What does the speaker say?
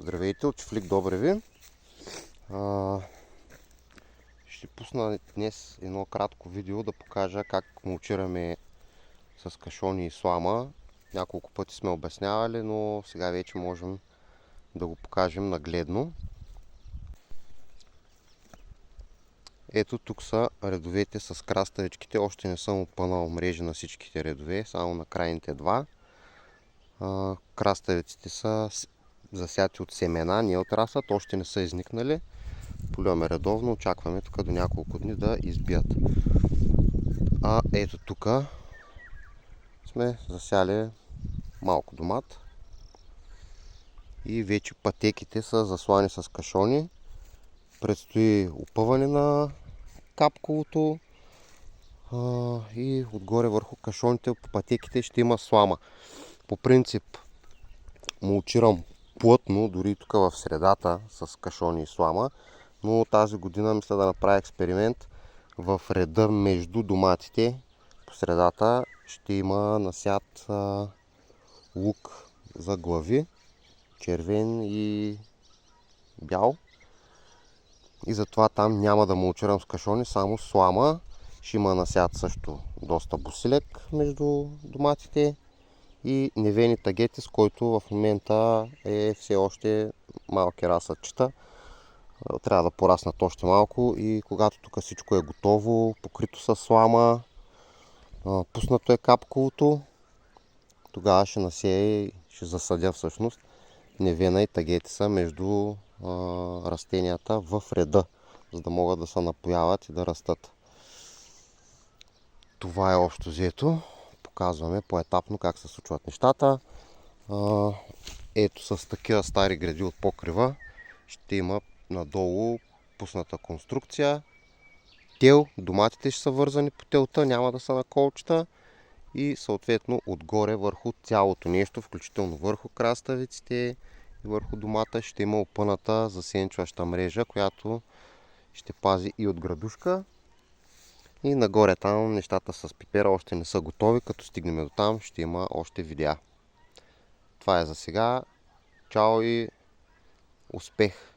Здравейте, от Чифлик Добреви. Ще пусна днес едно кратко видео да покажа как мулчираме с кашони и слама. Няколко пъти сме обяснявали, но сега вече можем да го покажем нагледно. Ето тук са редовете с краставичките. Още не съм опънал мрежи на всичките редове, само на крайните два. Краставиците са засяти от семена, не от разсад, още не са изникнали. Поливаме редовно, очакваме тук до няколко дни да избият. Ето тук сме засяли малко домат и вече пътеките са заслани с кашони. Предстои опъване на капковото и отгоре върху кашоните по пътеките ще има слама. По принцип мулчирам плътно, дори тук в средата с кашони и слама, но тази година мисля да направя експеримент. В реда между доматите по средата ще има насят лук за глави, червен и бял. И затова там няма да мулчирам с кашони, само слама. Ще има насят също доста босилек между доматите и невени тагети, с който в момента е все още малки разсъдчета. Трябва да пораснат още малко и когато тук всичко е готово, покрито с слама, пуснато е капковото, тогава ще насея и ще засадя всъщност невена и тагети са между растенията в реда, за да могат да се напояват и да растат. Това е общо взето. Показваме поетапно как се случват нещата. Ето с такива стари греди от покрива ще има надолу пусната конструкция. Тел, доматите ще са вързани по телта, няма да са на колчета. И съответно отгоре върху цялото нещо, включително върху краставиците и върху домата, ще има опъната засенчваща мрежа, която ще пази и от градушка. И нагоре там нещата с пипера още не са готови. Като стигнем до там, ще има още видеа. Това е за сега. Чао и успех!